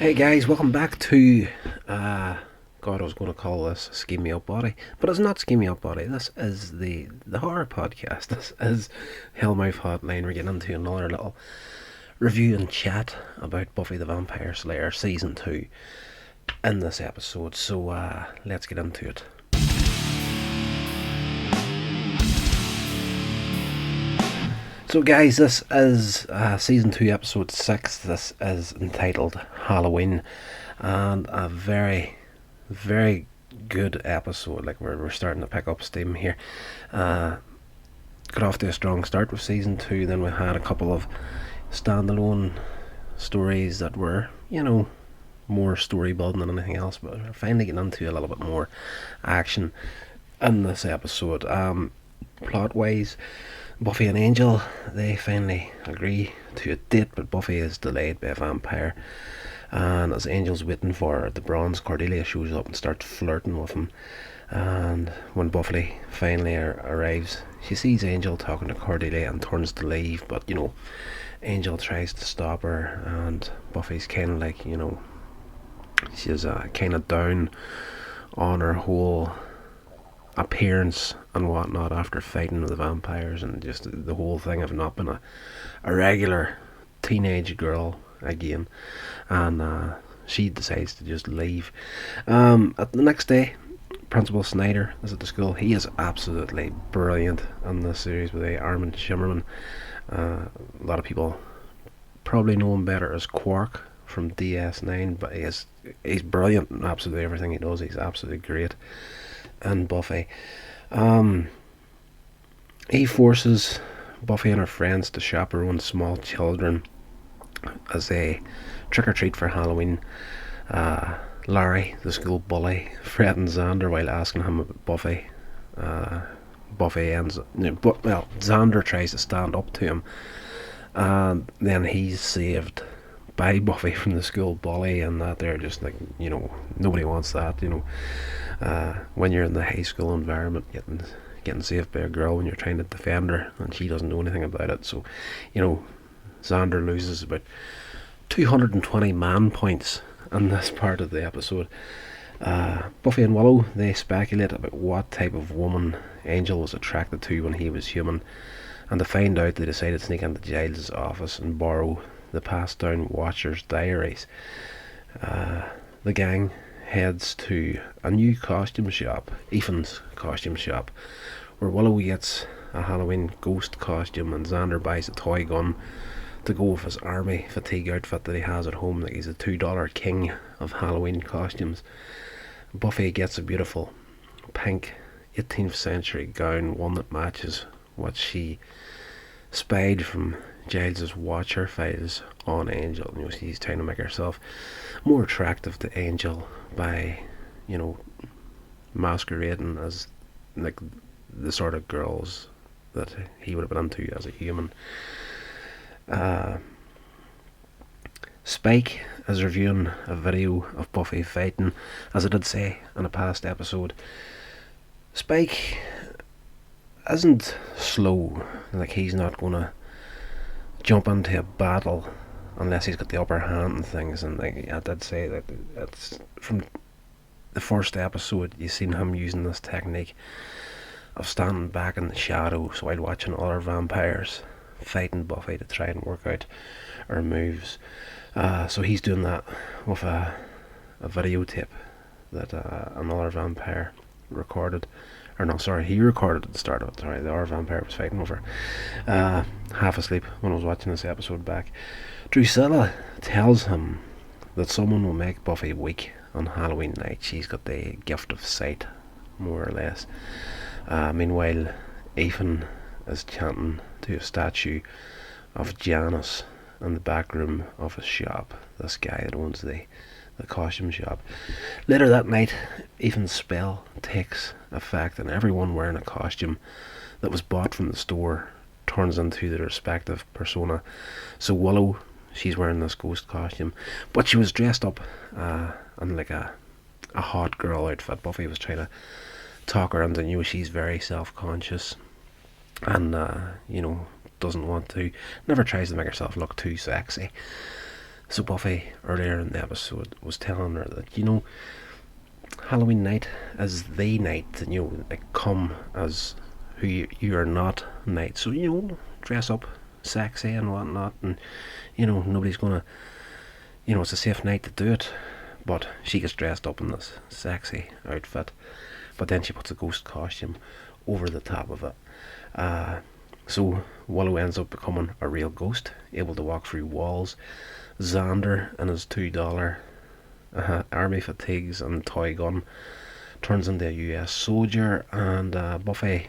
Hey guys, welcome back to God, I was going to call this Scheme Me Up Body, but it's not Scheme Me Up Body. This is the horror podcast. This is Hellmouth Hotline. We're getting into another little review and chat about Buffy the Vampire Slayer Season 2 in this episode. So let's get into it. So guys, this is Season 2 Episode 6. This is entitled Halloween, and a very, very good episode. Like, we're starting to pick up steam here. Got off to a strong start with Season 2, then we had a couple of standalone stories that were, more story building than anything else, but we're finally getting into a little bit more action in this episode. Plot wise, Buffy and Angel, they finally agree to a date, but Buffy is delayed by a vampire, and as Angel's waiting for her at the bronze, Cordelia shows up and starts flirting with him. And when Buffy finally arrives, she sees Angel talking to Cordelia and turns to leave, but Angel tries to stop her, and Buffy's kind of like, she's kind of down on her whole appearance and whatnot after fighting with the vampires, and just the whole thing of not being a regular teenage girl again. And she decides to just leave. At the next day, Principal Snyder is at the school. He is absolutely brilliant in this series with Armin Shimmerman. A lot of people probably know him better as Quark from DS9, but he's brilliant in absolutely everything he does. He's absolutely great. And Buffy, he forces Buffy and her friends to chaperone small children as they trick-or-treat for Halloween. Larry, the school bully, threatens Xander while asking him about Buffy. Xander tries to stand up to him, and then he's saved by Buffy from the school bully, and that they're just like, nobody wants that, when you're in the high school environment, getting saved by a girl when you're trying to defend her and she doesn't know anything about it. So, Xander loses about 220 man points in this part of the episode. Buffy and Willow, they speculate about what type of woman Angel was attracted to when he was human, and to find out, they decide to sneak into Giles' office and borrow the passed down Watcher's diaries. The gang heads to a new costume shop, Ethan's costume shop, where Willow gets a Halloween ghost costume and Xander buys a toy gun to go with his army fatigue outfit that he has at home. Like, he's a $2 king of Halloween costumes. Buffy gets a beautiful pink 18th century gown, one that matches what she spied from Giles' Watcher files on Angel. She's trying to make herself more attractive to Angel by, masquerading as like the sort of girls that he would have been into as a human. Spike is reviewing a video of Buffy fighting. As I did say in a past episode, Spike isn't slow. Like, he's not gonna jump into a battle unless he's got the upper hand and things. And like, I did say that it's from the first episode you've seen him using this technique of standing back in the shadows while watching other vampires fighting Buffy to try and work out her moves. So he's doing that with a videotape that another vampire recorded. Or no, sorry, he recorded at the start of it. Sorry, the other vampire was fighting over. Half asleep when I was watching this episode back. Drusilla tells him that someone will make Buffy weak on Halloween night. She's got the gift of sight, more or less. Meanwhile, Ethan is chanting to a statue of Janice in the back room of his shop. This guy that owns the costume shop. Later that night, Ethan's spell takes effect, and everyone wearing a costume that was bought from the store turns into their respective persona. So Willow, she's wearing this ghost costume, but she was dressed up in like a hot girl outfit. Buffy was trying to talk her into, she's very self-conscious and doesn't want to, never tries to make herself look too sexy. So Buffy, earlier in the episode, was telling her that, you know, Halloween night is the night, and, you know, like, come as who you are not night. So, you know, dress up sexy and whatnot, and, you know, nobody's gonna, you know, it's a safe night to do it. But she gets dressed up in this sexy outfit, but then she puts a ghost costume over the top of it. So Willow ends up becoming a real ghost, able to walk through walls. Xander and his $2 army fatigues and toy gun turns into a US soldier, and Buffy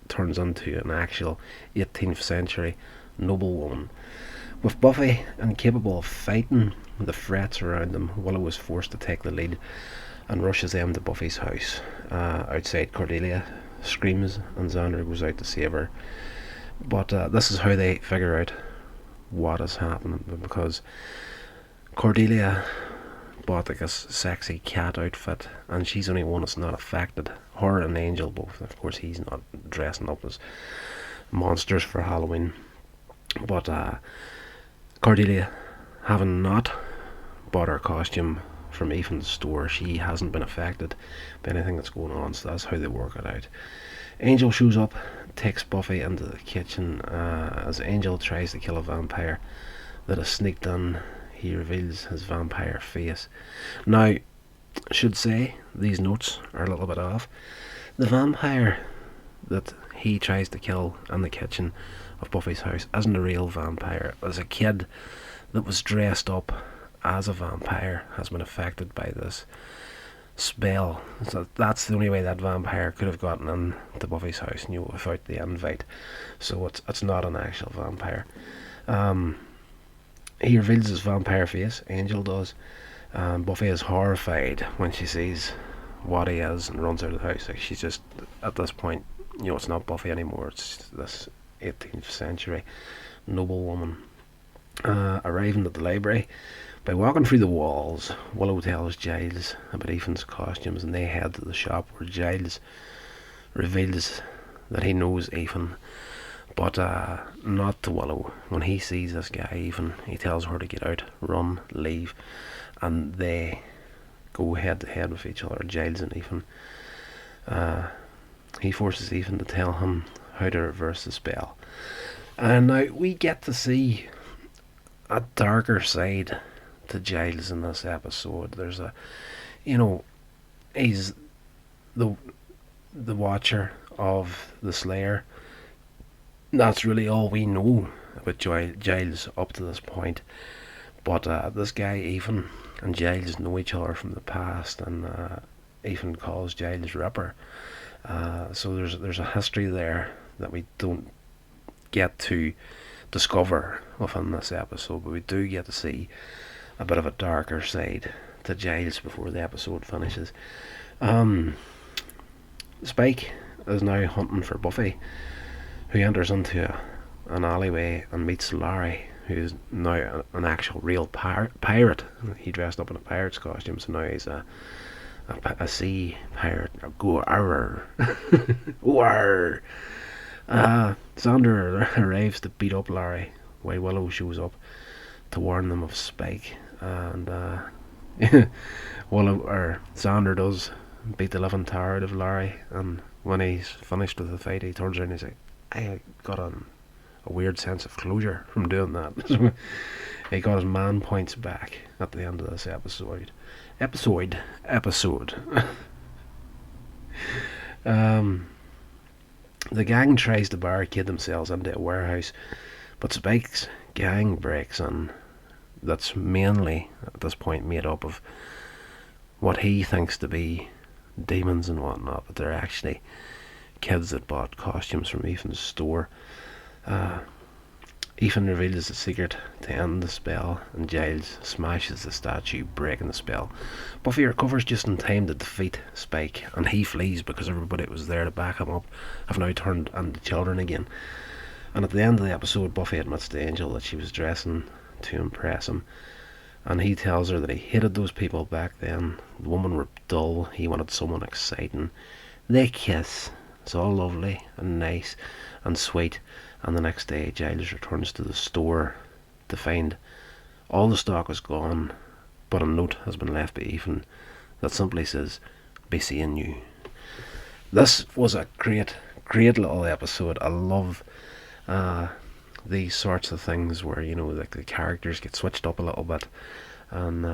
turns into an actual 18th century noblewoman. With Buffy incapable of fighting the threats around them, Willow is forced to take the lead and rushes them to Buffy's house. Outside, Cordelia screams and Xander goes out to save her. But this is how they figure out what is happening, because Cordelia bought like a sexy cat outfit, and she's the only one that's not affected. Her and Angel both. Of course, he's not dressing up as monsters for Halloween. But Cordelia, having not bought her costume from Ethan's store, she hasn't been affected by anything that's going on, so that's how they work it out. Angel shows up, takes Buffy into the kitchen. As Angel tries to kill a vampire that has sneaked in, he reveals his vampire face. Now, I should say, these notes are a little bit off. The vampire that he tries to kill in the kitchen of Buffy's house isn't a real vampire. As a kid that was dressed up as a vampire has been affected by this spell. So that's the only way that vampire could have gotten into Buffy's house, you know, without the invite. So it's not an actual vampire. He reveals his vampire face, Angel does. Buffy is horrified when she sees what he is and runs out of the house. Like, she's just, at this point, you know, it's not Buffy anymore, it's this 18th century noblewoman. Arriving at the library, by walking through the walls, Willow tells Giles about Ethan's costumes, and they head to the shop where Giles reveals that he knows Ethan, but not to Willow. When he sees this guy, Ethan, he tells her to get out, run, leave, and they go head to head with each other, Giles and Ethan. He forces Ethan to tell him how to reverse the spell. And now we get to see a darker side to Giles in this episode. There's a, you know, he's the watcher of the Slayer. That's really all we know about Giles up to this point. But this guy Ethan and Giles know each other from the past, and Ethan calls Giles Ripper. So there's a history there that we don't get to discover within this episode, but we do get to see a bit of a darker side to Giles before the episode finishes. Spike is now hunting for Buffy, who enters into an alleyway and meets Larry, who is now an actual real pirate. He dressed up in a pirate's costume, so now he's a sea pirate. Go arr. War. Xander arrives to beat up Larry, while Willow shows up to warn them of Spike, and Xander does beat the living tar out of Larry, and when he's finished with the fight, he turns around and he's like, I got a weird sense of closure from doing that. He got his man points back at the end of this episode. The gang tries to barricade themselves into a warehouse, but Spike's gang breaks in. That's mainly, at this point, made up of what he thinks to be demons and whatnot, but they're actually kids that bought costumes from Ethan's store. Ethan reveals the secret to end the spell, and Giles smashes the statue, breaking the spell. Buffy recovers just in time to defeat Spike, and he flees because everybody that was there to back him up have now turned into children again. And at the end of the episode, Buffy admits to Angel that she was dressing to impress him, and he tells her that he hated those people back then. The women were dull, he wanted someone exciting. They kiss. It's all lovely and nice and sweet, and the next day Giles returns to the store to find All the stock is gone, but a note has been left by Ethan that simply says, "Be seeing you." This was a great little episode. I love these sorts of things where, you know, like the characters get switched up a little bit, and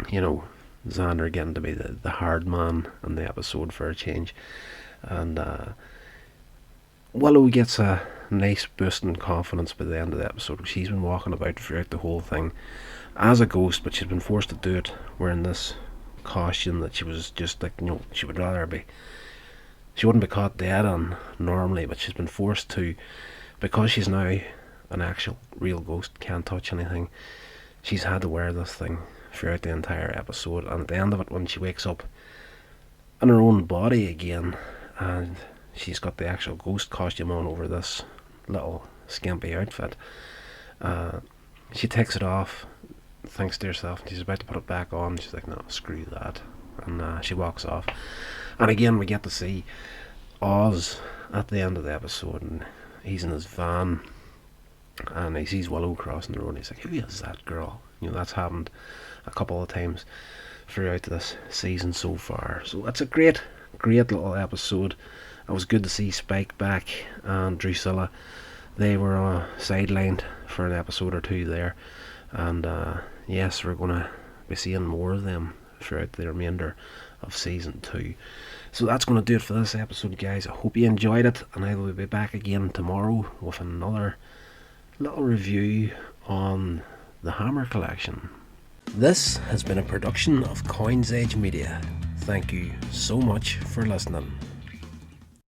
you know, Xander getting to be the hard man in the episode for a change, and Willow gets a nice boost in confidence by the end of the episode. She's been walking about throughout the whole thing as a ghost, but she's been forced to do it wearing this costume that she was just like, you know, she would rather be, she wouldn't be caught dead on normally, but she's been forced to, because she's now an actual real ghost, can't touch anything. She's had to wear this thing throughout the entire episode, and at the end of it, when she wakes up in her own body again, and she's got the actual ghost costume on over this little skimpy outfit, she takes it off, thinks to herself, and she's about to put it back on. She's like, no, screw that, and she walks off. And again, we get to see Oz at the end of the episode, and he's in his van, and he sees Willow crossing the road, and he's like, who is that girl? You know, that's happened a couple of times throughout this season so far. So it's a great little episode. It was good to see Spike back and Drusilla. They were sidelined for an episode or two there, and yes, we're going to be seeing more of them throughout the remainder of season 2. So that's going to do it for this episode, guys. I hope you enjoyed it, and I will be back again tomorrow with another little review on the Hammer collection. This has been a production of Coins Age Media. Thank you so much for listening.